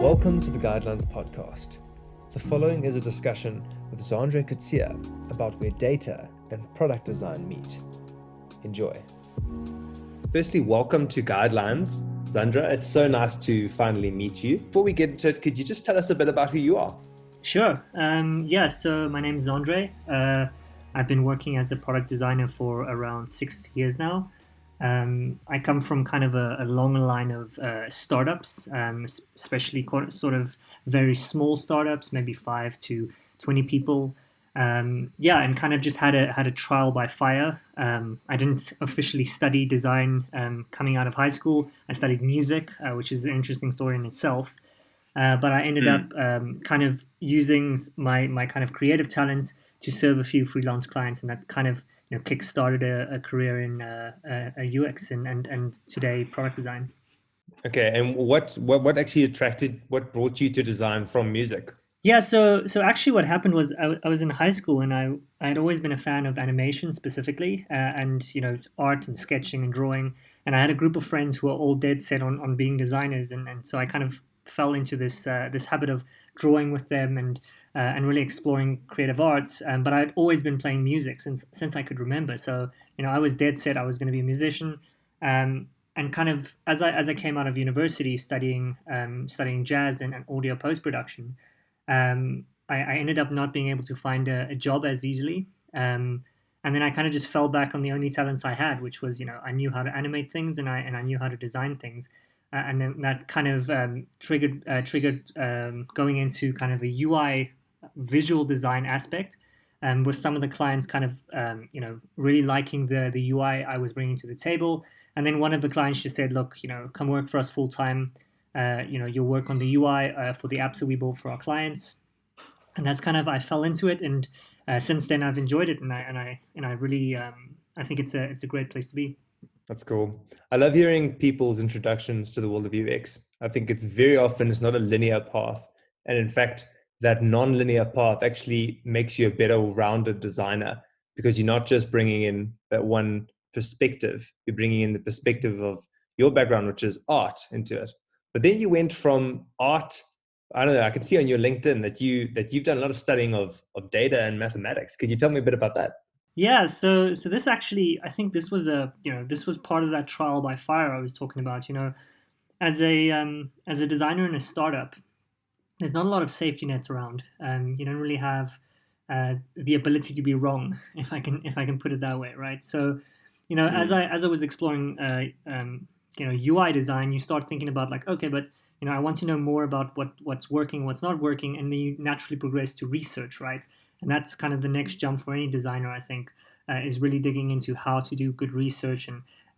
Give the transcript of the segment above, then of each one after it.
Welcome to the Guidelines Podcast. The following is a discussion with Zandre Coetzer about where data and product design meet. Enjoy. Firstly, welcome to Guidelines. Zandre, it's so nice to finally meet you. Before we get into it, could you just tell us a bit about who you are? Sure. So my name is Zandre. I've been working as a product designer for around 6 years now. I come from kind of a long line of startups, especially sort of very small startups, maybe 5 to 20 people. And kind of just had a trial by fire. I didn't officially study design coming out of high school. I studied music, which is an interesting story in itself. But I ended up kind of using my kind of creative talents to serve a few freelance clients, and that kind of kick-started a career in a UX and today product design. Okay, and what actually what brought you to design from music? Yeah, so actually, what happened was I was in high school, and I had always been a fan of animation specifically, and art and sketching and drawing. And I had a group of friends who were all dead set on being designers, and so I kind of fell into this habit of drawing with them and really exploring creative arts. But I'd always been playing music since I could remember. So I was dead set I was going to be a musician. And kind of as I came out of university studying jazz and audio post production. I ended up not being able to find a job as easily. And then I kind of just fell back on the only talents I had, which was, I knew how to animate things and I knew how to design things. And then that kind of triggered going into kind of a UI visual design aspect, with some of the clients kind of, really liking the UI I was bringing to the table. And then one of the clients just said, look, come work for us full time. You'll work on the UI for the apps that we build for our clients, and that's kind of I fell into it, and since then I've enjoyed it, and I really I think it's a great place to be. That's cool. I love hearing people's introductions to the world of UX. I think it's not a linear path, and in fact, that non-linear path actually makes you a better rounded designer because you're not just bringing in that one perspective; you're bringing in the perspective of your background, which is art, into it. But then you went from art. I don't know. I can see on your LinkedIn that you've done a lot of studying of data and mathematics. Could you tell me a bit about that? Yeah, so this actually, I think this was this was part of that trial by fire I was talking about. As a designer in a startup, there's not a lot of safety nets around. You don't really have the ability to be wrong, if I can put it that way, right? So, as I was exploring UI design, you start thinking about like, okay, but I want to know more about what's working, what's not working, and then you naturally progress to research, right? And that's kind of the next jump for any designer, I think, is really digging into how to do good research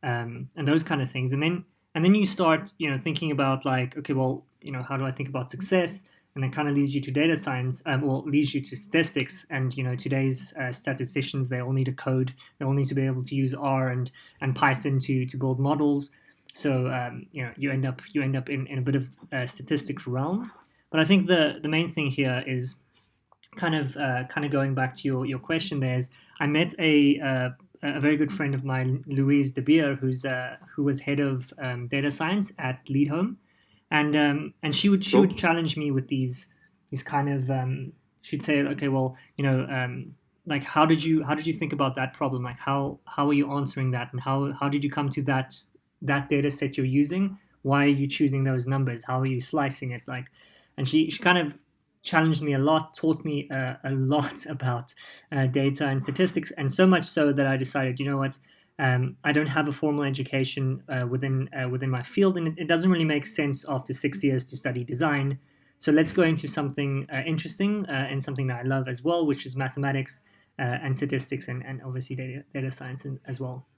and those kind of things. And then you start thinking about like, okay, well, how do I think about success? And that kind of leads you to data science, or leads you to statistics. And today's statisticians, they all need a code. They all need to be able to use R and Python to build models. So you end up in a bit of statistics realm. But I think the main thing here is kind of going back to your question. There's I met a very good friend of mine, Louise de Beer, who was head of data science at Lead Home. And she would challenge me with these kind of she'd say, okay, well, like how did you think about that problem? Like how are you answering that, and how did you come to that data set you're using? Why are you choosing those numbers? How are you slicing it? Like, and she kind of challenged me a lot, taught me a lot about data and statistics, and so much so that I decided, you know what. I don't have a formal education within my field, and it doesn't really make sense after 6 years to study design. So let's go into something interesting and something that I love as well, which is mathematics and statistics, and obviously data science as well.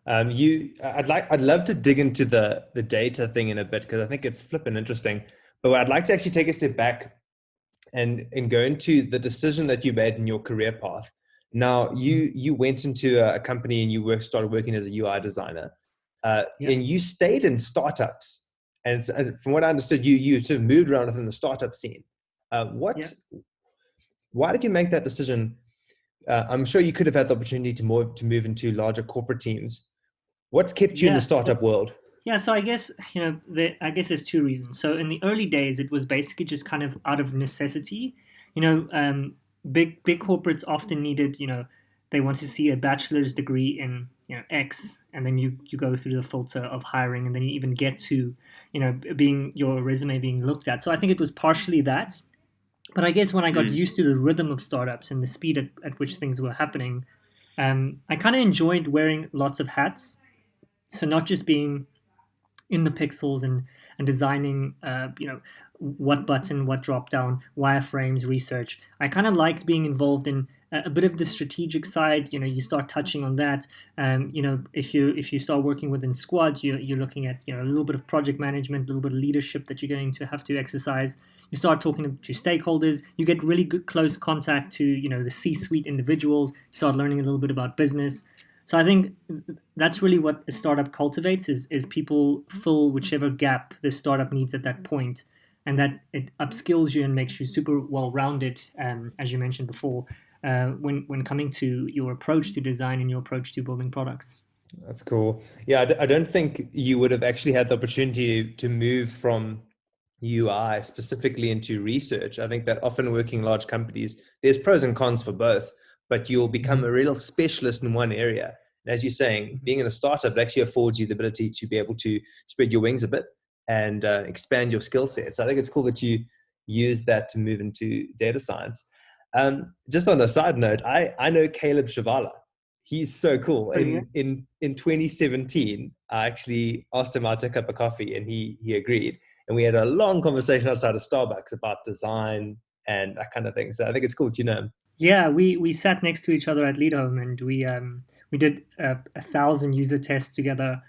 I'd love to dig into the data thing in a bit because I think it's flipping interesting. But I'd like to actually take a step back and go into the decision that you made in your career path. Now, you went into a company and you started working as a UI designer, and you stayed in startups. And from what I understood, you sort of moved around within the startup scene. Why did you make that decision? I'm sure you could have had the opportunity to move into larger corporate teams. What's kept you in the startup world? Yeah, so I guess I guess there's two reasons. So in the early days, it was basically just kind of out of necessity. You know, big corporates often needed, they want to see a bachelor's degree in X, and then you go through the filter of hiring, and then you even get to being your resume being looked at. So I think it was partially that. But I guess when I got Mm, used to the rhythm of startups and the speed at which things were happening, I kind of enjoyed wearing lots of hats. So not just being in the pixels and designing what button, what drop down, wireframes, research. I kind of liked being involved in a bit of the strategic side. You start touching on that. If you start working within squads, you're looking at a little bit of project management, a little bit of leadership that you're going to have to exercise. You start talking to stakeholders. You get really good close contact to the C-suite individuals. You start learning a little bit about business. So I think that's really what a startup cultivates is people fill whichever gap the startup needs at that point, and that it upskills you and makes you super well rounded, as you mentioned before, when coming to your approach to design and your approach to building products. That's cool. Yeah, I don't think you would have actually had the opportunity to move from UI specifically into research. I think that often working in large companies, there's pros and cons for both, but you'll become Mhm. a real specialist in one area. And as you're saying, Mhm. being in a startup it actually affords you the ability to be able to spread your wings a bit and expand your skill set. So I think it's cool that you use that to move into data science. Just on a side note, I know Caleb Chavalala. He's so cool. Oh yeah. In 2017, I actually asked him out to a cup of coffee, and he agreed. And we had a long conversation outside of Starbucks about design and that kind of thing. So I think it's cool that you know him. Yeah, we sat next to each other at Leadhome, and we did 1,000 user tests together.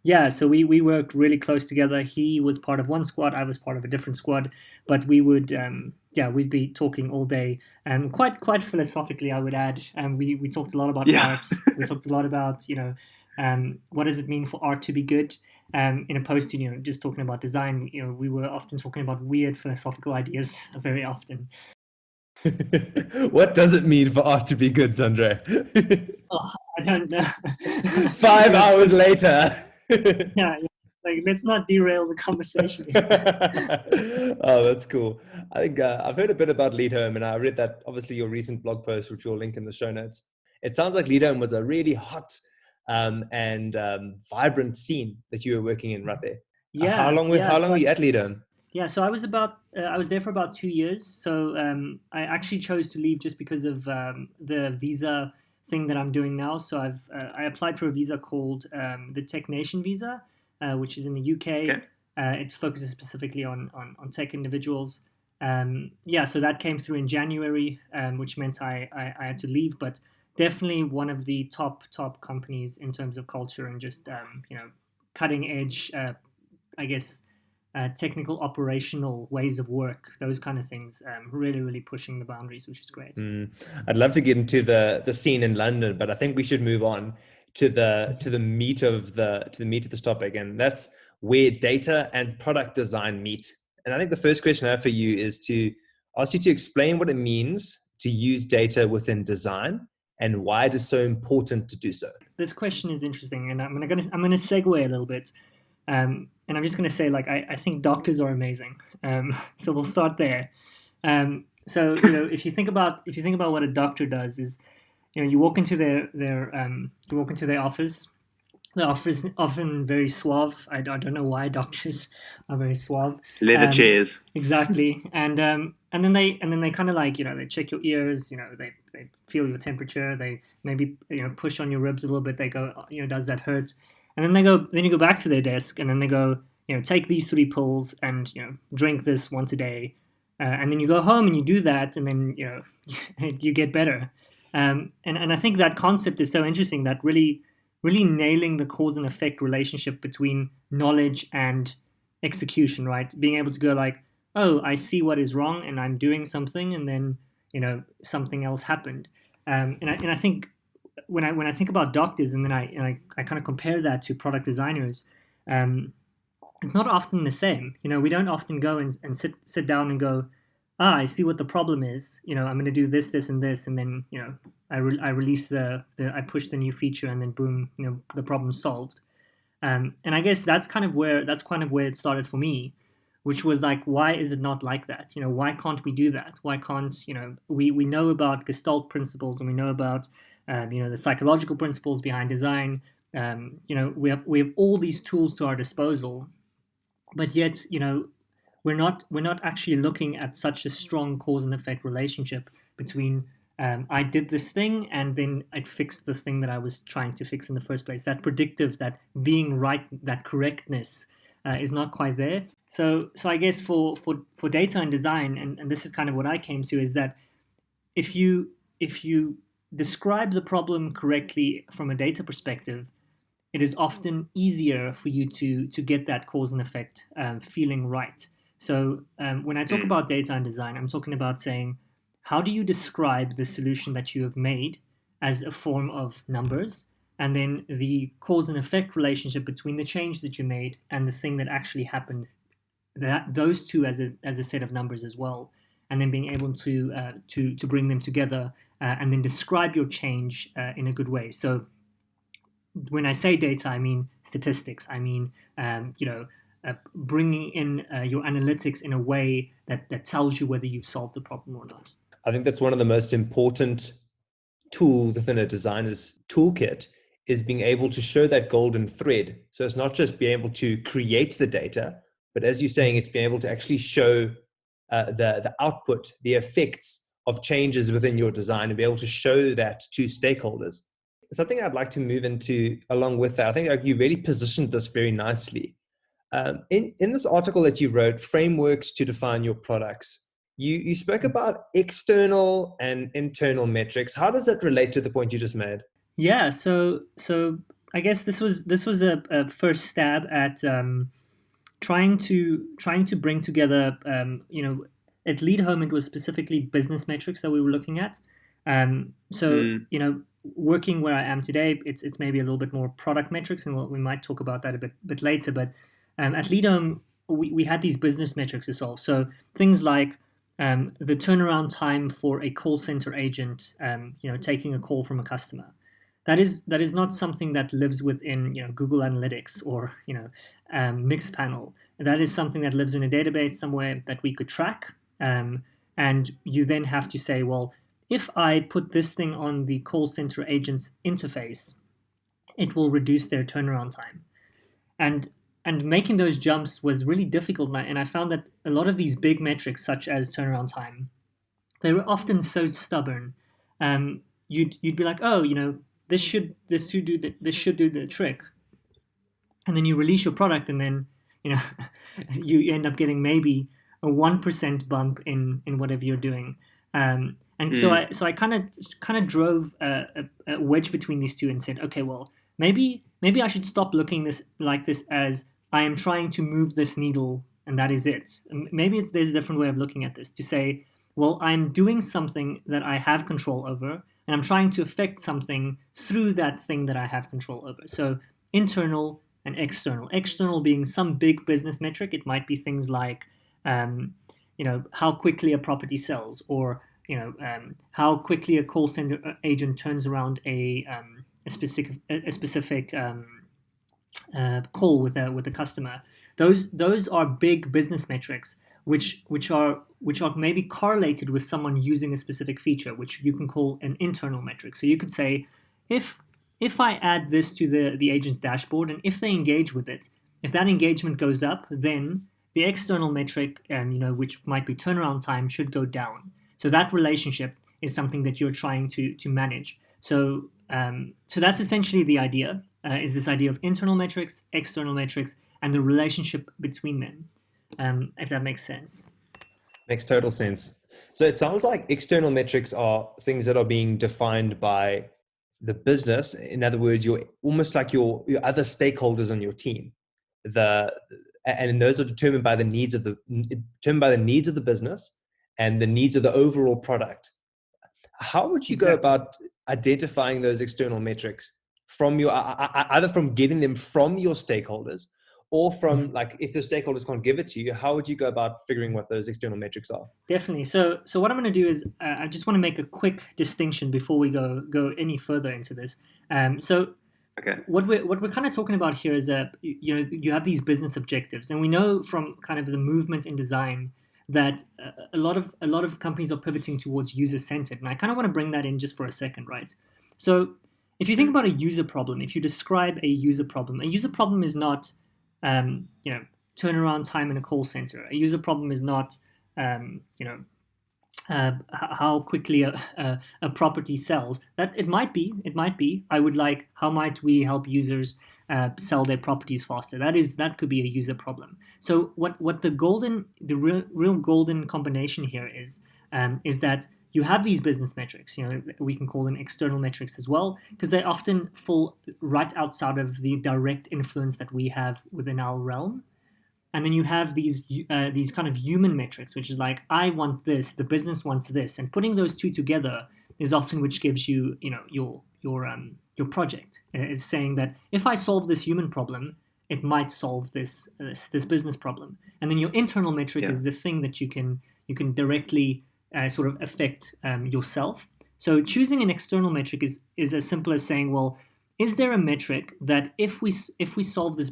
Yeah, so we worked really close together. He was part of one squad, I was part of a different squad, but we would yeah, we'd be talking all day, quite philosophically, I would add. We talked a lot about yeah. art. We talked a lot about what does it mean for art to be good. In opposed to just talking about design, we were often talking about weird philosophical ideas very often. What does it mean for art to be good, Zandre? Oh, I don't know. 5 hours later. Yeah, yeah. Like, let's not derail the conversation here. Oh, that's cool. I think I've heard a bit about Lead Home, and I read that obviously your recent blog post, which we'll link in the show notes. It sounds like Lead Home was a really hot and vibrant scene that you were working in right there. Yeah, yeah. How long were you at Lead Home? Yeah, so I was there for about 2 years. So I actually chose to leave just because of the visa thing that I'm doing now. So I applied for a visa called the Tech Nation visa, which is in the UK. Okay. It focuses specifically on tech individuals. Yeah, so that came through in January, which meant I had to leave, but definitely one of the top companies in terms of culture and just cutting edge, I guess, technical operational ways of work, those kind of things, really, really pushing the boundaries, which is great. Mm. I'd love to get into the scene in London, but I think we should move on to the meat of this topic, and that's where data and product design meet. And I think the first question I have for you is to ask you to explain what it means to use data within design and why it is so important to do so. This question is interesting, and I'm gonna segue a little bit, and I'm just gonna say, like, I think doctors are amazing. So we'll start there. So if you think about what a doctor does, is you walk into their office. The office often very suave. I don't know why doctors are very suave. Leather Um, chairs. exactly, and then they kind of like they check your ears. They feel your temperature. They maybe push on your ribs a little bit. They go, does that hurt? And then you go back to their desk, and then they go, take these 3 pills and drink this once a day. And then you go home and you do that, and then you get better. And I think that concept is so interesting, that really nailing the cause and effect relationship between knowledge and execution, right? Being able to go like, oh, I see what is wrong and I'm doing something, and then something else happened. And I think when I think about doctors, and then I kind of compare that to product designers, um, it's not often the same. We don't often go and sit down and go, I see what the problem is. I'm going to do this, this, and this, and then I release I push the new feature, and then boom, the problem's solved. And I guess that's kind of where it started for me, which was like, why is it not like that? Why can't we do that? Why can't we know about Gestalt principles, and we know about the psychological principles behind design. We have all these tools to our disposal, but yet we're not actually looking at such a strong cause and effect relationship between I did this thing and then it fixed the thing that I was trying to fix in the first place. That predictive, that being right, that correctness is not quite there. So I guess for data and design, and this is kind of what I came to, is that if you describe the problem correctly from a data perspective, it is often easier for you to get that cause and effect feeling right. So when I talk Mm. about data and design, I'm talking about saying, how do you describe the solution that you have made as a form of numbers, and then the cause and effect relationship between the change that you made and the thing that actually happened, that those two as a set of numbers as well, and then being able to bring them together and then describe your change in a good way. So when I say data, I mean statistics. I mean, bringing in your analytics in a way that tells you whether you've solved the problem or not. I think that's one of the most important tools within a designer's toolkit, is being able to show that golden thread. So it's not just being able to create the data, but as you're saying, it's being able to actually show the output, the effects of changes within your design, and be able to show that to stakeholders. Something I'd like to move into along with that, I think you really positioned this very nicely. In this article that you wrote, Frameworks to Define Your Products, you spoke about external and internal metrics. How does that relate to the point you just made? Yeah. So I guess this was a first stab at trying to bring together. At Lead Home, it was specifically business metrics that we were looking at. So Mm. working where I am today, it's maybe a little bit more product metrics, and we might talk about that a bit later. But at Lead Home, we had these business metrics to solve. So things like the turnaround time for a call center agent, taking a call from a customer. That is not something that lives within Google Analytics or Mixpanel. That is something that lives in a database somewhere that we could track. And you then have to say, well, if I put this thing on the call center agent's interface, it will reduce their turnaround time. And making those jumps was really difficult, and I found that a lot of these big metrics, such as turnaround time, they were often so stubborn. You'd be like, oh, this should do the trick, and then you release your product, and then you know you end up getting maybe a 1% bump in whatever you're doing. And so Mm. I kind of drove a wedge between these two and said, okay, well, maybe I should stop looking this as I am trying to move this needle and that is it. Maybe there's a different way of looking at this, to say, well, I'm doing something that I have control over, and I'm trying to affect something through that thing that I have control over. So internal and external. External being some big business metric. It might be things like, how quickly a property sells, or how quickly a call center agent turns around a specific call with a customer. Those are big business metrics, which are maybe correlated with someone using a specific feature, which you can call an internal metric. So you could say, if if I add this to the agent's dashboard, and if they engage with it, if that engagement goes up, then the external metric, which might be turnaround time, should go down. So that relationship is something that you're trying to manage. So that's essentially the idea. Is this idea of internal metrics, external metrics, and the relationship between them, if that makes sense. Makes total sense. So it sounds like external metrics are things that are being defined by the business. In other words, you're almost like your other stakeholders on your team. The and those are determined by the needs of the business and the needs of the overall product. How would you go Exactly. about identifying those external metrics from your either from getting them from your stakeholders, or from, Mhm. like, if the stakeholders can't give it to you, how would you go about figuring what those external metrics are? Definitely. So what I'm going to do is I just want to make a quick distinction before we go any further into this. So Okay. What we're kind of talking about here is you have these business objectives, and we know from kind of the movement in design that a lot of companies are pivoting towards user centered, and I kind of want to bring that in just for a second, right? So if you think Mm. about a user problem, if you describe a user problem is not turnaround time in a call center. A user problem is not how quickly a property sells. That it might be. I would like, how might we help users sell their properties faster? That could be a user problem. So what the real golden combination here is that you have these business metrics. We can call them external metrics as well, because they often fall right outside of the direct influence that we have within our realm. And then you have these kind of human metrics, which is like, I want this, the business wants this, and putting those two together is often which gives you, your project. Is saying that if I solve this human problem, it might solve this business problem. And then your internal metric Yeah. is the thing that you can directly sort of affect yourself. So choosing an external metric is as simple as saying, well, is there a metric that if we solve this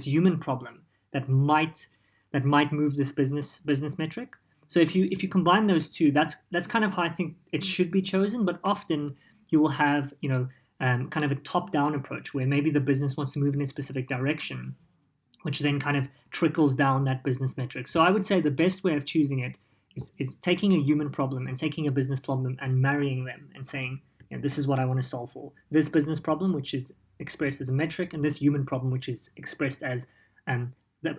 human problem, that might move this business metric? So if you combine those two, that's kind of how I think it should be chosen. But often you will have kind of a top down approach where maybe the business wants to move in a specific direction, which then kind of trickles down that business metric. So I would say the best way of choosing it is taking a human problem and taking a business problem and marrying them and saying, this is what I want to solve for. This business problem, which is expressed as a metric, and this human problem, which is expressed as um,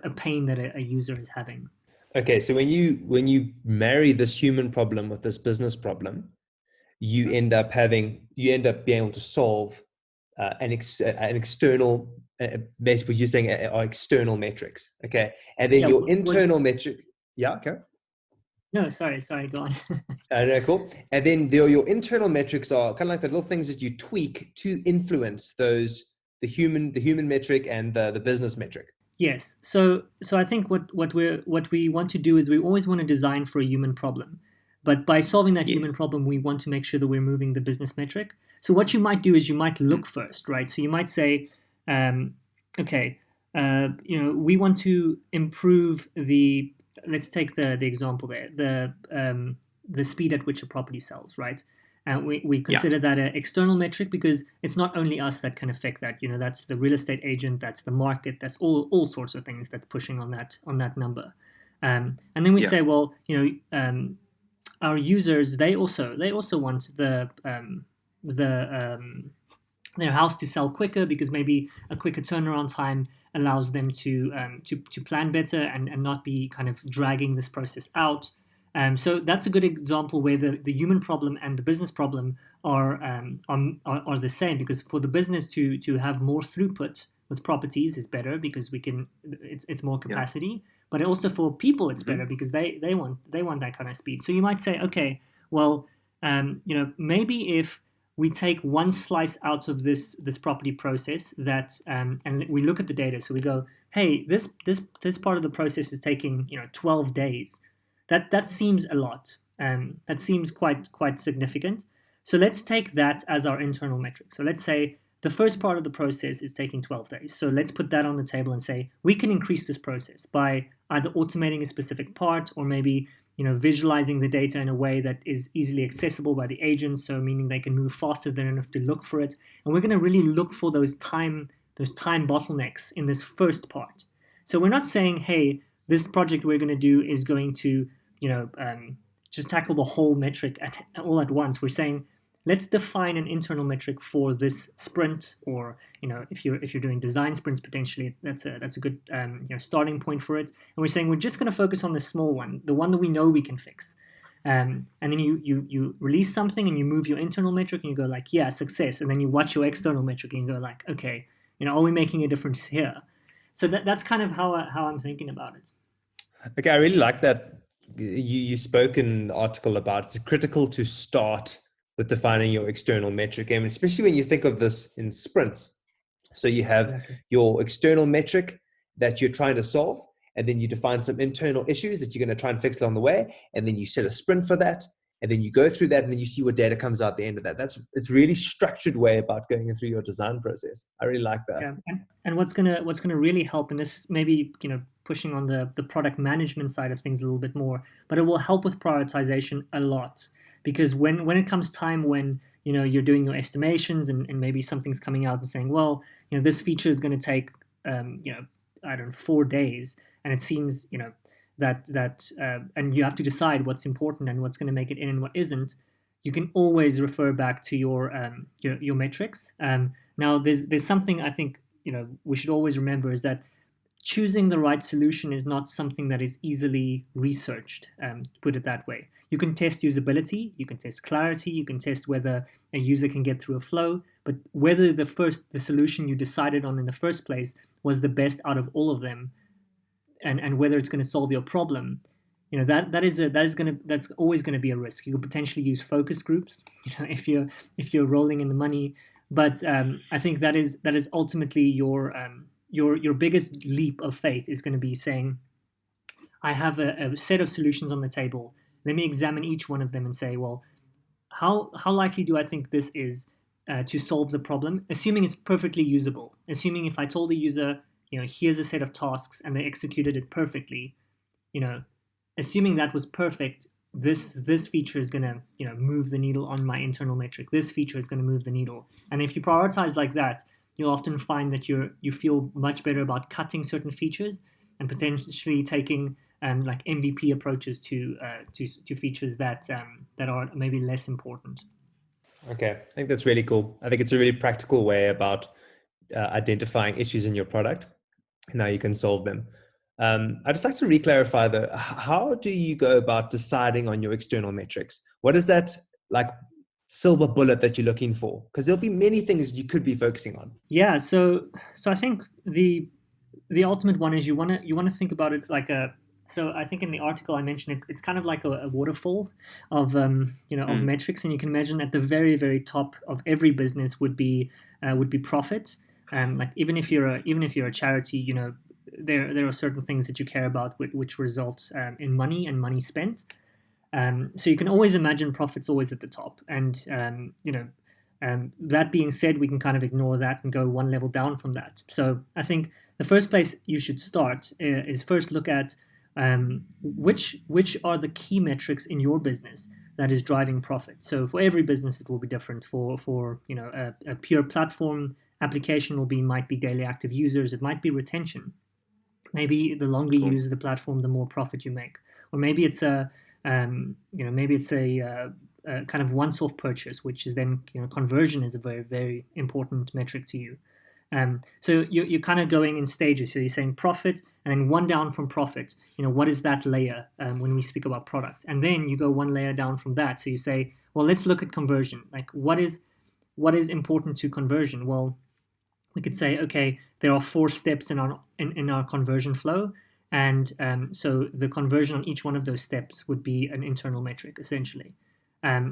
a pain that a user is having. Okay, so when you marry this human problem with this business problem, you end up being able to solve an external, basically you're saying are external metrics. Okay, and then Yeah. your internal metric. Yeah, okay. No, sorry, go on. No, cool. And then your internal metrics are kind of like the little things that you tweak to influence those, the human metric and the business metric. Yes. So I think what we want to do is we always want to design for a human problem. But by solving that human Yes. problem, we want to make sure that we're moving the business metric. So what you might do is you might Mm. look first, right? So you might say, um, okay, we want to improve the. Let's take the example there, the speed at which a property sells, right? And we Yeah. consider that an external metric because it's not only us that can affect that. That's the real estate agent, that's the market, that's all sorts of things that's pushing on that number. And then we Yeah. say, well, our users, they also want their house to sell quicker, because maybe a quicker turnaround time allows them to plan better and not be kind of dragging this process out. So that's a good example where the human problem and the business problem are the same, because for the business to have more throughput with properties is better because it's more Yeah. capacity, but also for people it's better Hmm. because they want that kind of speed. So you might say, okay, well, maybe if we take one slice out of this property process, and we look at the data, so we go, hey, this part of the process is taking 12 days. That seems a lot. That seems quite significant. So let's take that as our internal metric. So let's say the first part of the process is taking 12 days. So let's put that on the table and say we can increase this process by either automating a specific part, or maybe visualizing the data in a way that is easily accessible by the agents, so meaning they can move faster, they don't have to look for it. And we're going to really look for those time bottlenecks in this first part. So we're not saying, hey, this project we're going to do is going to you know just tackle the whole metric all at once. We're saying, let's define an internal metric for this sprint, or if you're doing design sprints, potentially that's a good starting point for it. And we're saying we're just going to focus on the small one, the one that we know we can fix. And then you release something and you move your internal metric and you go like, yeah, success. And then you watch your external metric and you go like, okay, are we making a difference here? So that's kind of how I'm thinking about it. Okay, I really like that. You spoke in the article about it's critical to start with defining your external metric, and especially when you think of this in sprints. So you have Exactly. your external metric that you're trying to solve, and then you define some internal issues that you're going to try and fix along the way, and then you set a sprint for that, and then you go through that, and then you see what data comes out at the end of that. It's really structured way about going through your design process. I really like that. Yeah, and what's gonna really help, and this maybe pushing on the product management side of things a little bit more, but it will help with prioritization a lot, because when it comes time when you're doing your estimations and maybe something's coming out and saying, well, this feature is going to take I don't know, 4 days, and it seems that and you have to decide what's important and what's going to make it in and what isn't. You can always refer back to your metrics. Now, there's something I think we should always remember, is that choosing the right solution is not something that is easily researched. To put it that way, you can test usability, you can test clarity, you can test whether a user can get through a flow, but whether the solution you decided on in the first place was the best out of all of them, and whether it's going to solve your problem, that's always going to be a risk. You could potentially use focus groups, if you're rolling in the money, but I think that is ultimately your biggest leap of faith is going to be saying, I have a set of solutions on the table. Let me examine each one of them and say, well, how likely do I think this is to solve the problem, assuming it's perfectly usable. Assuming if I told the user, here's a set of tasks and they executed it perfectly, assuming that was perfect, this feature is going to move the needle on my internal metric. This feature is going to move the needle. And if you prioritize like that, you'll often find that you feel much better about cutting certain features and potentially taking like MVP approaches to features that are maybe less important. Okay, I think that's really cool. I think it's a really practical way about identifying issues in your product. Now you can solve them. I'd just like to reclarify though, how do you go about deciding on your external metrics? What is that like silver bullet that you're looking for? Because there'll be many things you could be focusing on. Yeah, so I think the ultimate one is you want to think about it like a. So I think in the article I mentioned it's kind of like a waterfall of of metrics, and you can imagine at the very, very top of every business would be profit. Like even if you're a charity, there are certain things that you care about which results in money and money spent. So you can always imagine profits always at the top, and that being said, we can kind of ignore that and go one level down from that. So I think the first place you should start is first look at which are the key metrics in your business that is driving profit. So for every business, it will be different. For a pure platform application might be daily active users. It might be retention. Maybe the longer you use the platform, the more profit you make. Or maybe it's a kind of once-off purchase, which is then conversion is a very, very important metric to you. So you're kind of going in stages. So you're saying profit, and then one down from profit. What is that layer when we speak about product? And then you go one layer down from that. So you say, well, let's look at conversion. Like what is important to conversion? Well, we could say, okay, there are 4 steps in our conversion flow, and so the conversion on each one of those steps would be an internal metric, essentially.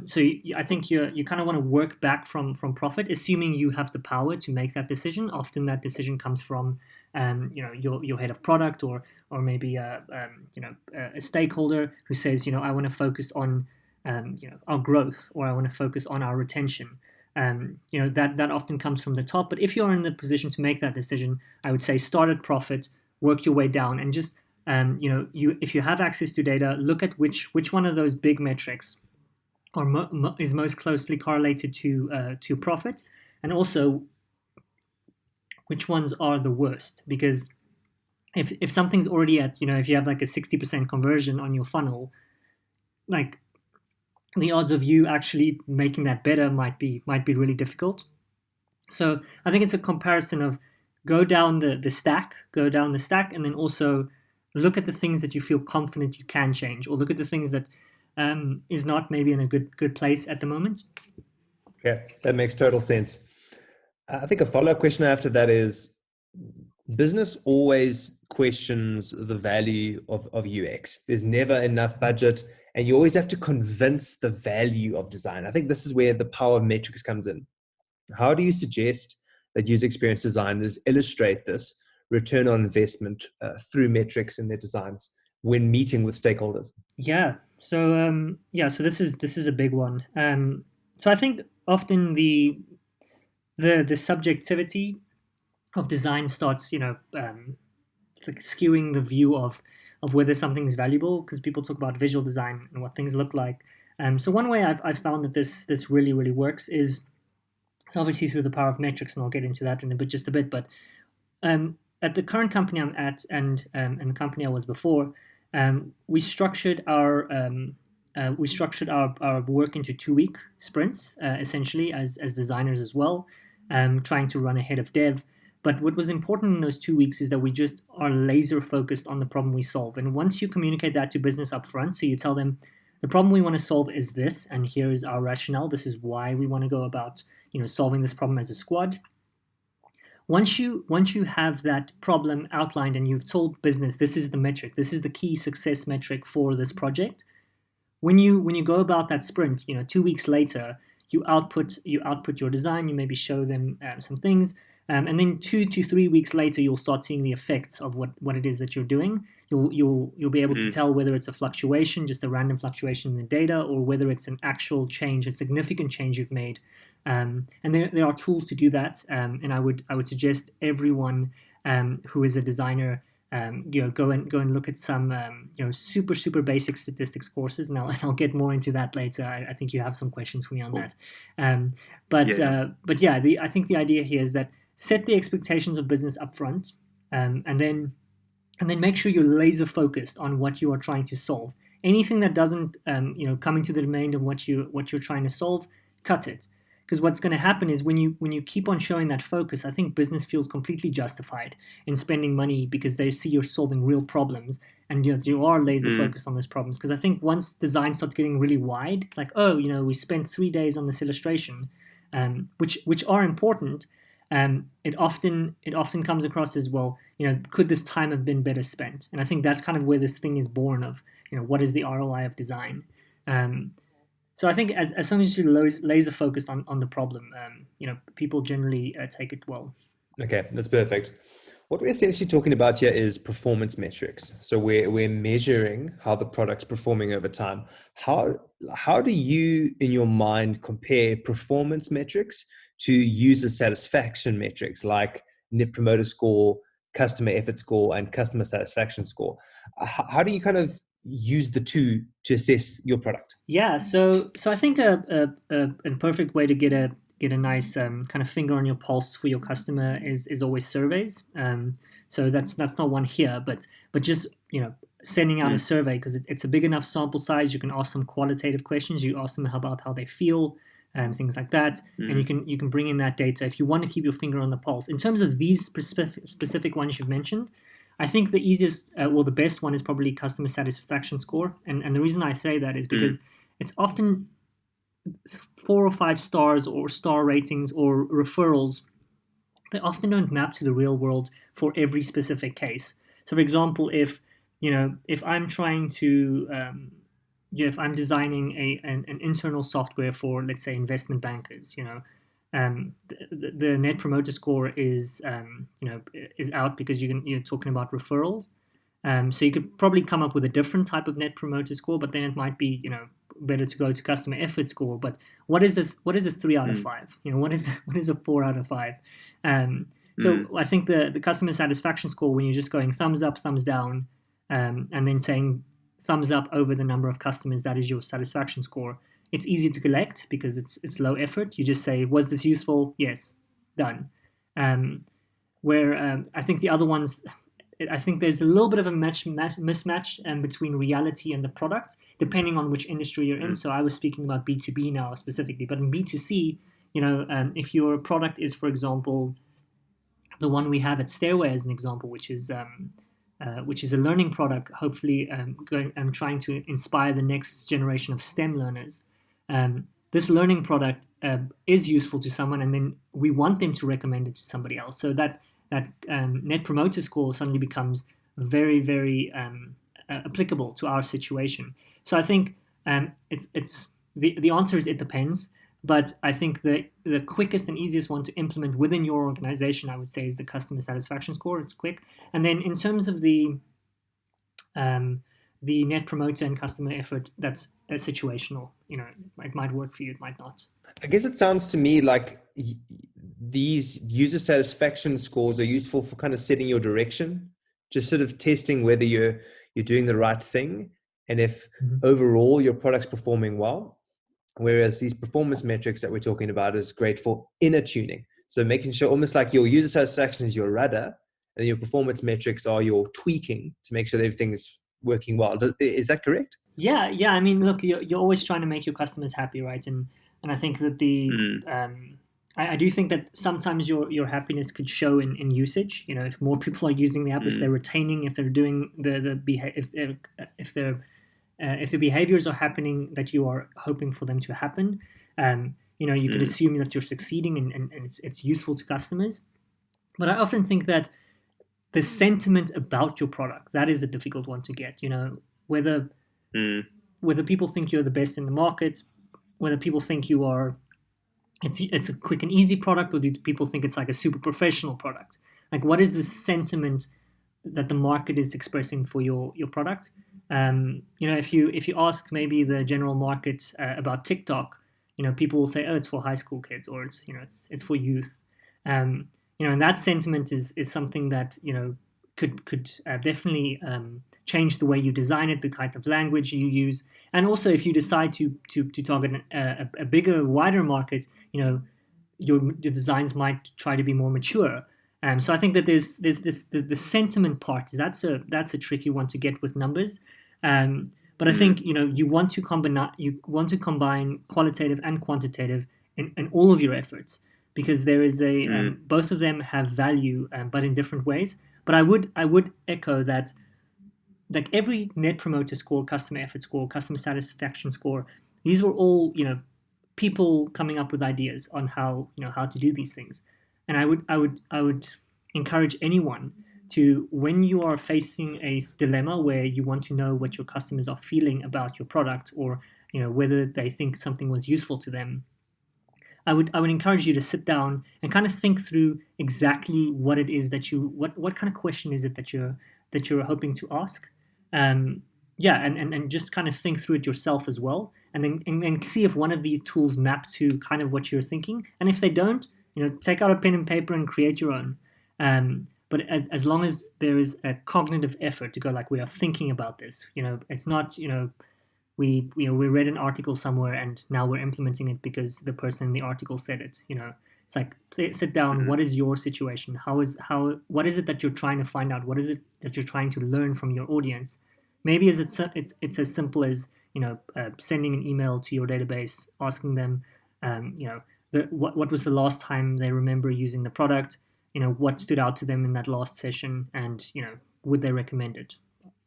So I think you kind of want to work back from profit, assuming you have the power to make that decision. Often that decision comes from your head of product or maybe a stakeholder who says, I want to focus on our growth, or I want to focus on our retention. That often comes from the top. But if you're in the position to make that decision, I would say start at profit, work your way down, and just if you have access to data, look at which one of those big metrics is most closely correlated to profit, and also which ones are the worst. Because if something's already at if you have like a 60% conversion on your funnel, like the odds of you actually making that better might be really difficult. So I think it's a comparison of go down the stack, and then also look at the things that you feel confident you can change, or look at the things that is not maybe in a good place at the moment. Yeah, that makes total sense. I think a follow-up question after that is, business always questions the value of UX. There's never enough budget, and you always have to convince the value of design. I think this is where the power of metrics comes in. How do you suggest that user experience designers illustrate this return on investment through metrics in their designs? when meeting with stakeholders? Yeah. So this is a big one. So I think often the subjectivity of design starts, like skewing the view of whether something's valuable, because people talk about visual design and what things look like. So one way I've found that this really works is, it's obviously through the power of metrics, and I'll get into that in just a bit. But at the current company I'm at, and the company I was before, we structured our work into 2-week sprints, essentially as designers as well, trying to run ahead of dev. But what was important in those 2 weeks is that we just are laser focused on the problem we solve. And once you communicate that to business upfront, so you tell them the problem we want to solve is this, and here is our rationale. This is why we want to go about solving this problem as a squad. Once you have that problem outlined and you've told business this is the metric, this is the key success metric for this project, when you go about that sprint, 2 weeks later, you output your design, you maybe show them some things, and then 2 to 3 weeks later, you'll start seeing the effects of what it is that you're doing. You'll be able to tell whether it's a fluctuation, just a random fluctuation in the data, or whether it's an actual change, a significant change you've made. And there are tools to do that. And I would suggest everyone who is a designer, go and look at some super basic statistics courses. And I'll get more into that later. I think you have some questions for me on that. I think the idea here is that set the expectations of business upfront, and then make sure you're laser focused on what you are trying to solve. Anything that doesn't come into the domain of what you're trying to solve, cut it. Because what's going to happen is when you keep on showing that focus, I think business feels completely justified in spending money because they see you're solving real problems, and you are laser focused on those problems. Because I think once design starts getting really wide, like, we spent 3 days on this illustration, which are important, it often comes across as, well, could this time have been better spent? And I think that's kind of where this thing is born of, what is the ROI of design? So I think as long as you're laser focused on the problem, people generally take it well. Okay, that's perfect. What we're essentially talking about here is performance metrics. So we're measuring how the product's performing over time. How do you, in your mind, compare performance metrics to user satisfaction metrics like Net Promoter Score, customer effort score, and customer satisfaction score? How do you kind of use the two to assess your product? Yeah, so I think a perfect way to get a nice kind of finger on your pulse for your customer is always surveys. So that's not one here, but just sending out a survey, because it's a big enough sample size. You can ask some qualitative questions. You ask them about how they feel, things like that, and you can bring in that data if you want to keep your finger on the pulse. In terms of these specific ones you've mentioned, I think the easiest, the best one is probably customer satisfaction score. And the reason I say that is because it's often 4 or 5 stars or star ratings or referrals. They often don't map to the real world for every specific case. So, for example, if I'm trying to, if I'm designing an internal software for, let's say, investment bankers, the Net Promoter Score is out because you're talking about referral. So you could probably come up with a different type of Net Promoter Score, but then it might be better to go to customer effort score. But what is this? What is a 3 out of 5? What is a 4 out of 5? So I think the customer satisfaction score, when you're just going thumbs up, thumbs down, and then saying thumbs up over the number of customers, that is your satisfaction score. It's easy to collect because it's low effort. You just say, was this useful? Yes, done. Where I think the other ones, I think there's a little bit of a mismatch between reality and the product, depending on which industry you're in. So I was speaking about B2B now specifically, but in B2C, if your product is, for example, the one we have at Stairway as an example, which is a learning product, hopefully trying to inspire the next generation of STEM learners. This learning product is useful to someone, and then we want them to recommend it to somebody else. So that Net Promoter Score suddenly becomes very, very applicable to our situation. So I think it's the answer is it depends. But I think the quickest and easiest one to implement within your organization, I would say, is the customer satisfaction score. It's quick. And then in terms of the the net promoter and customer effort, that's situational. It might work for you, it might not. I guess it sounds to me like these user satisfaction scores are useful for kind of setting your direction, just sort of testing whether you're doing the right thing and if overall your product's performing well. Whereas these performance metrics that we're talking about is great for inner tuning. So making sure almost like your user satisfaction is your rudder and your performance metrics are your tweaking to make sure that everything is working well. Is that correct? Yeah. I mean, look, you're always trying to make your customers happy, right? And I think that I do think that sometimes your happiness could show in usage. If more people are using the app, if they're retaining, if they're doing if the behaviors are happening that you are hoping for them to happen, you could assume that you're succeeding and it's useful to customers. But I often think that the sentiment about your product, that is a difficult one to get. Whether people think you're the best in the market, whether people think you are, it's a quick and easy product, or do people think it's like a super professional product? Like, what is the sentiment that the market is expressing for your product? If you ask maybe the general market about TikTok, people will say, oh, it's for high school kids, or it's for youth. And that sentiment is something that could definitely change the way you design it, the kind of language you use, and also if you decide to target a bigger, wider market, your designs might try to be more mature. So I think that there's the sentiment part. That's a tricky one to get with numbers. But I think you want to combine qualitative and quantitative in all of your efforts, because there is both of them have value, but in different ways. But I would echo that, like, every net promoter score, customer effort score, customer satisfaction score, these were all people coming up with ideas on how to do these things. And I would encourage anyone to, when you are facing a dilemma where you want to know what your customers are feeling about your product, or whether they think something was useful to them, I would encourage you to sit down and kind of think through exactly what it is that what kind of question is it that you're hoping to ask. And just kind of think through it yourself as well, and then see if one of these tools map to kind of what you're thinking. And if they don't, take out a pen and paper and create your own. But as long as there is a cognitive effort to go, like, we are thinking about this, it's not we read an article somewhere and now we're implementing it because the person in the article said it. It's like, sit down. What is your situation? What is it that you're trying to find out? What is it that you're trying to learn from your audience? Maybe it's as simple as sending an email to your database, asking them what was the last time they remember using the product, what stood out to them in that last session, and would they recommend it?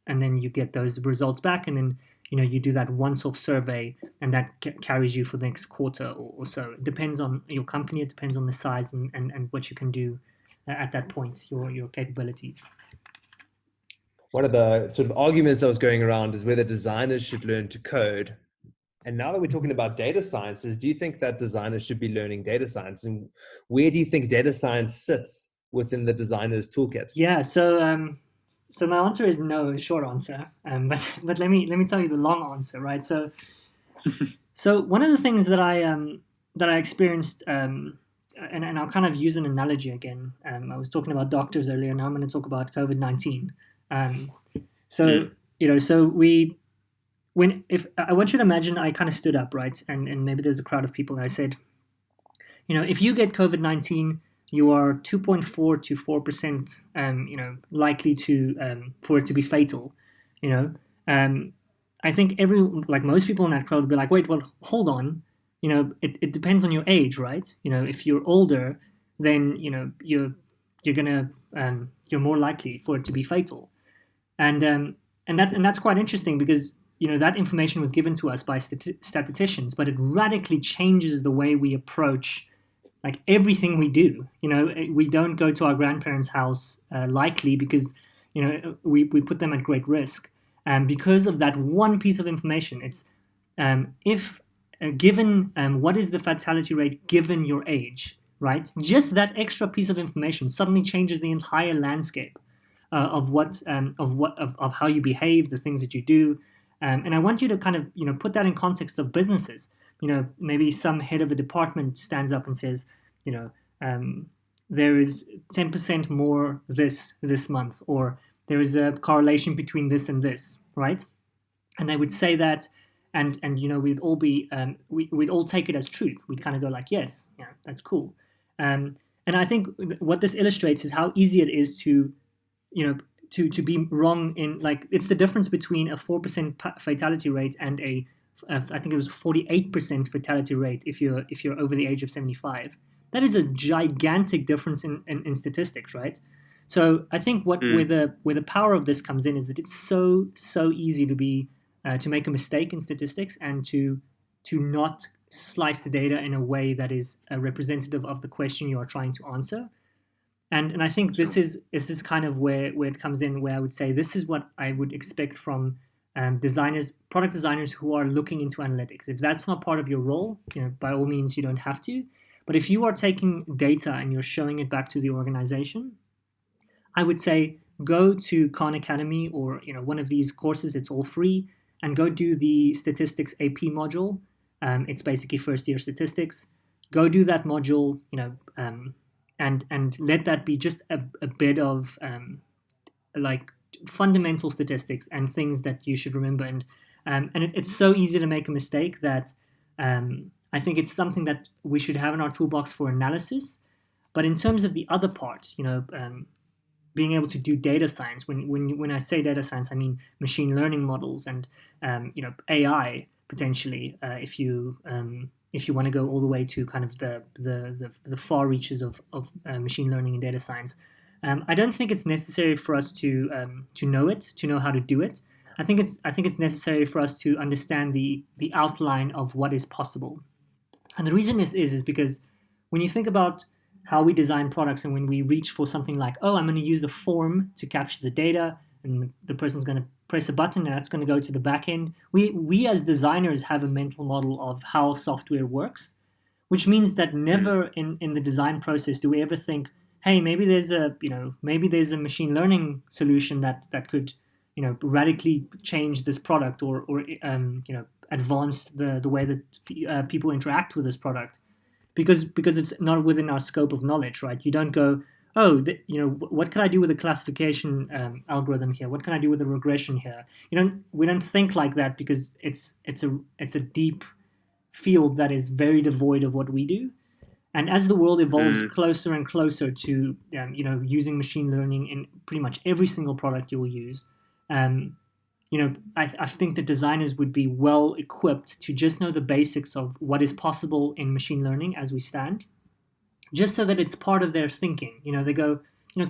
And then you get those results back, and then you do that once-off survey, and that carries you for the next quarter or so. It depends on your company, it depends on the size and what you can do at that point, your capabilities. One of the sort of arguments that was going around is whether designers should learn to code. And now that we're talking about data sciences, do you think that designers should be learning data science? And where do you think data science sits within the designer's toolkit? Yeah, so my answer is no, short answer. But let me tell you the long answer, right? So one of the things that I experienced, and I'll kind of use an analogy again. I was talking about doctors earlier. Now I'm going to talk about COVID-19. If I want you to imagine, I kind of stood up, right, and maybe there's a crowd of people, and I said, if you get COVID-19, you are 2.4 to 4%, likely to for it to be fatal. I think most people in that crowd would be like, wait, well, hold on. It depends on your age, right? If you're older, then you're more likely for it to be fatal, and that's quite interesting, because that information was given to us by statisticians, but it radically changes the way we approach like everything we do. We don't go to our grandparents' house likely, because we put them at great risk, because of that one piece of information. It's if given what is the fatality rate given your age, right? Just that extra piece of information suddenly changes the entire landscape of how you behave, the things that you do, and I want you to kind of put that in context of businesses. Maybe some head of a department stands up and says, you know, there is 10% more this month, or there is a correlation between this and this, right? And they would say that, and we'd all be we'd all take it as truth. We'd kind of go like, yes, yeah, that's cool. And I think what this illustrates is how easy it is to to be wrong in, like, it's the difference between a 4% fatality rate and I think it was 48% fatality rate if you're over the age of 75. That is a gigantic difference in statistics, right? So I think where the power of this comes in is that it's so easy to make a mistake in statistics and to not slice the data in a way that is representative of the question you are trying to answer. And I think this is kind of where it comes in, where I would say this is what I would expect from product designers who are looking into analytics. If that's not part of your role, by all means, you don't have to. But if you are taking data and you're showing it back to the organization, I would say go to Khan Academy or one of these courses. It's all free, and go do the statistics AP module. It's basically first year statistics. Go do that module, and let that be just a bit of like fundamental statistics and things that you should remember. And it's so easy to make a mistake that I think it's something that we should have in our toolbox for analysis. But in terms of the other part, being able to do data science. When I say data science, I mean machine learning models and AI potentially. If you want to go all the way to kind of the far reaches of machine learning and data science, I don't think it's necessary for us to know how to do it. I think it's necessary for us to understand the outline of what is possible. And the reason this is because when you think about how we design products, and when we reach for something like, I'm going to use a form to capture the data, and the person's going to press a button and that's going to go to the back end. We as designers have a mental model of how software works, which means that never in the design process do we ever think, hey, maybe there's a machine learning solution that could radically change this product or advance the way that people interact with this product, because it's not within our scope of knowledge, right? You don't go, what can I do with a classification algorithm here? What can I do with a regression here? We don't think like that, because it's a deep field that is very devoid of what we do. And as the world evolves closer and closer to using machine learning in pretty much every single product you'll use, I think that designers would be well equipped to just know the basics of what is possible in machine learning as we stand, just so that it's part of their thinking. They go,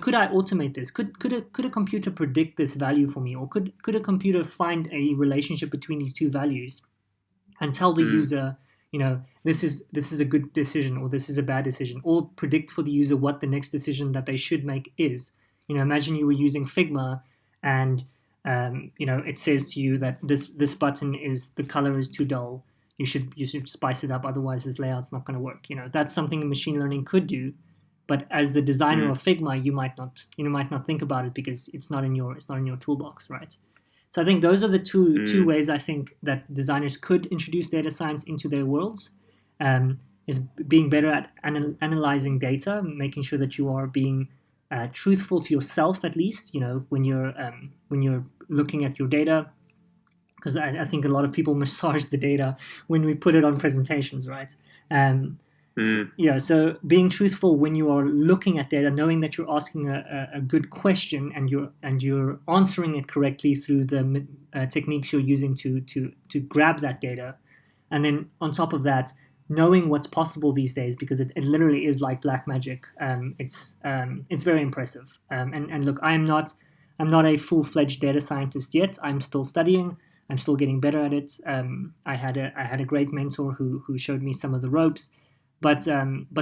could I automate this? Could a computer predict this value for me? Or could a computer find a relationship between these two values and tell the user, this is a good decision or this is a bad decision, or predict for the user what the next decision that they should make is. Imagine you were using Figma and it says to you that this button the color is too dull. You should spice it up, otherwise this layout's not going to work. That's something machine learning could do, but as the designer of Figma, you might not think about it because it's not in your toolbox, right? So I think those are the two ways I think that designers could introduce data science into their worlds. Is being better at analyzing data, making sure that you are being truthful to yourself, at least, when you're looking at your data, because I think a lot of people massage the data when we put it on presentations, right? So being truthful when you are looking at data, knowing that you're asking a good question and you're answering it correctly through the techniques you're using to grab that data, and then on top of that, knowing what's possible these days, because it literally is like black magic. It's very impressive. And look, I'm not a full-fledged data scientist yet. I'm still studying. I'm still getting better at it. I had a great mentor who showed me some of the ropes, but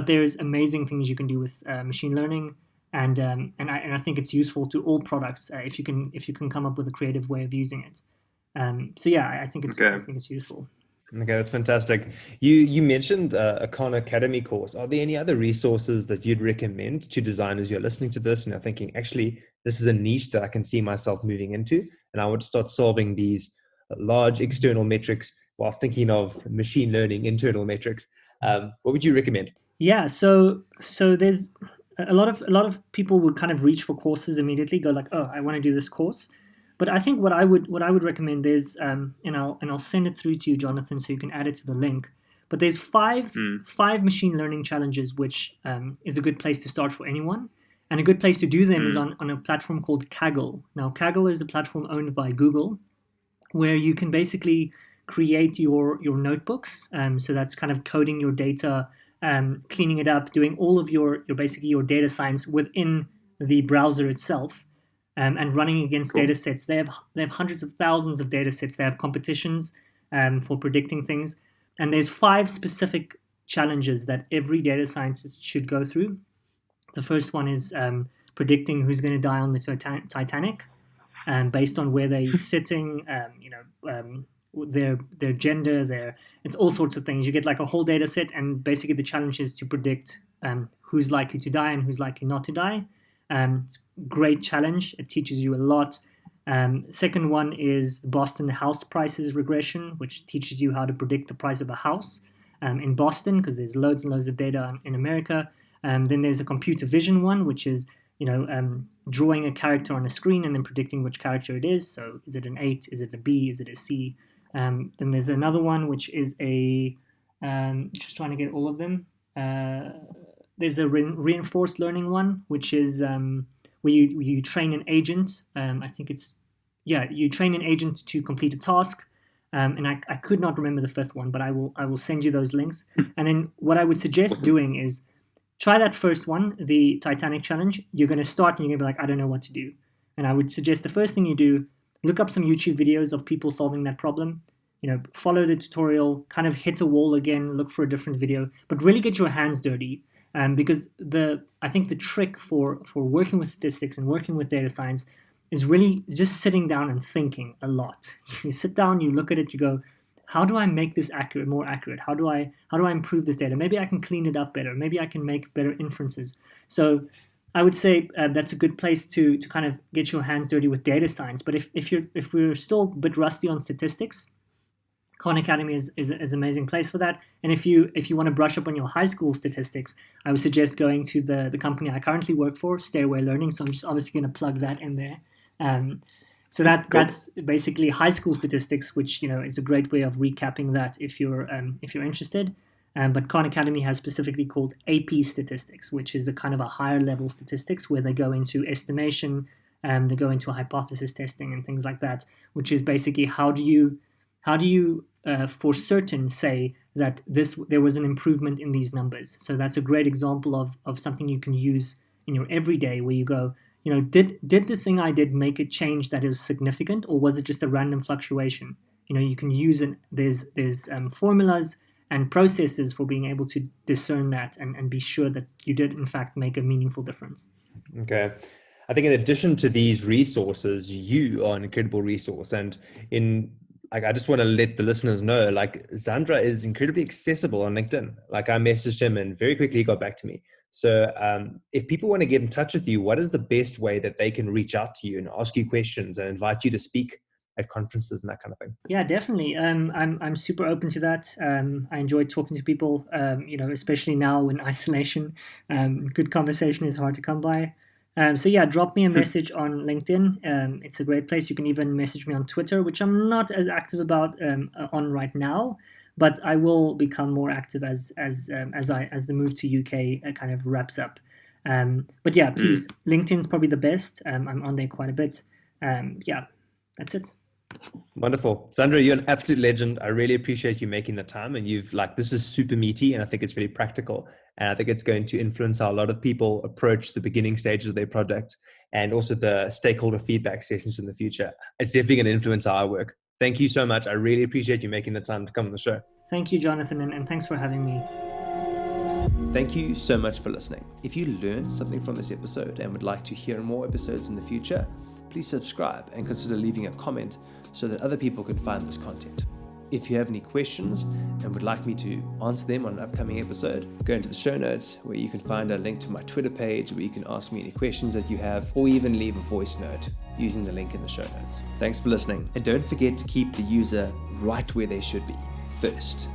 there's amazing things you can do with machine learning, and I think it's useful to all products if you can come up with a creative way of using it. I think it's useful. Okay, that's fantastic. You mentioned a Khan Academy course. Are there any other resources that you'd recommend to designers who are listening to this and are thinking, actually, this is a niche that I can see myself moving into, and I want to start solving these large external metrics whilst thinking of machine learning internal metrics? What would you recommend? Yeah, so there's a lot of people would kind of reach for courses immediately, go like, oh, I want to do this course. But I think what I would recommend is, and I'll send it through to you, Jonathan, so you can add it to the link. But there's five machine learning challenges, which is a good place to start for anyone. And a good place to do them is on a platform called Kaggle. Now, Kaggle is a platform owned by Google, where you can basically create your notebooks. So that's kind of coding your data, cleaning it up, doing all of your basically your data science within the browser itself, and running against data sets. They have hundreds of thousands of data sets. They have competitions for predicting things, and there's five specific challenges that every data scientist should go through. The first one is predicting who's going to die on the Titanic, based on where they're sitting, their gender, it's all sorts of things. You get like a whole data set, and basically the challenge is to predict who's likely to die and who's likely not to die. Great challenge. It teaches you a lot. Second one is Boston house prices regression, which teaches you how to predict the price of a house in Boston, because there's loads and loads of data in America. Then there's a computer vision one, which is drawing a character on a screen and then predicting which character it is. So is it an 8? Is it a B? Is it a C? Then there's another one, which is just trying to get all of them. There's a reinforced learning one, which is where you train an agent. You train an agent to complete a task. And I could not remember the fifth one, but I will send you those links. And then what I would suggest doing is try that first one, the Titanic challenge. You're going to start and you're going to be like, I don't know what to do. And I would suggest the first thing you do, look up some YouTube videos of people solving that problem. Follow the tutorial, kind of hit a wall again, look for a different video, but really get your hands dirty. Because I think the trick for working with statistics and working with data science is really just sitting down and thinking a lot. You sit down, you look at it, you go, how do I make this more accurate? How do I improve this data? Maybe I can clean it up better. Maybe I can make better inferences. So I would say that's a good place to kind of get your hands dirty with data science. But if we're still a bit rusty on statistics, Khan Academy is an amazing place for that. And if you want to brush up on your high school statistics, I would suggest going to the company I currently work for, Stairway Learning. So I'm just obviously going to plug that in there. So that's basically high school statistics, which is a great way of recapping that if you're interested. But Khan Academy has specifically called AP statistics, which is a kind of a higher level statistics where they go into estimation, they go into hypothesis testing and things like that, which is basically how do you for certain say that there was an improvement in these numbers. So that's a great example of something you can use in your everyday, where you go, did the thing I did make a change that is significant, or was it just a random fluctuation? You can use it. There's formulas and processes for being able to discern that and be sure that you did in fact make a meaningful difference. Okay. I think in addition to these resources, you are an incredible resource. And I just want to let the listeners know, Zandre is incredibly accessible on LinkedIn. I messaged him and very quickly he got back to me. So if people want to get in touch with you, what is the best way that they can reach out to you and ask you questions and invite you to speak at conferences and that kind of thing? Yeah, definitely. I'm super open to that. I enjoy talking to people, especially now in isolation. Good conversation is hard to come by. So yeah, drop me a message on LinkedIn. It's a great place. You can even message me on Twitter, which I'm not as active about on right now, but I will become more active as the move to UK kind of wraps up. But yeah, please, LinkedIn's probably the best. I'm on there quite a bit. Yeah, that's it. Wonderful. Zandre, you're an absolute legend. I really appreciate you making the time, and this is super meaty and I think it's really practical. And I think it's going to influence how a lot of people approach the beginning stages of their project and also the stakeholder feedback sessions in the future. It's definitely going to influence how I work. Thank you so much. I really appreciate you making the time to come on the show. Thank you, Jonathan, and thanks for having me. Thank you so much for listening. If you learned something from this episode and would like to hear more episodes in the future, please subscribe and consider leaving a comment so that other people can find this content. If you have any questions and would like me to answer them on an upcoming episode, go into the show notes where you can find a link to my Twitter page where you can ask me any questions that you have, or even leave a voice note using the link in the show notes. Thanks for listening, and don't forget to keep the user right where they should be, first.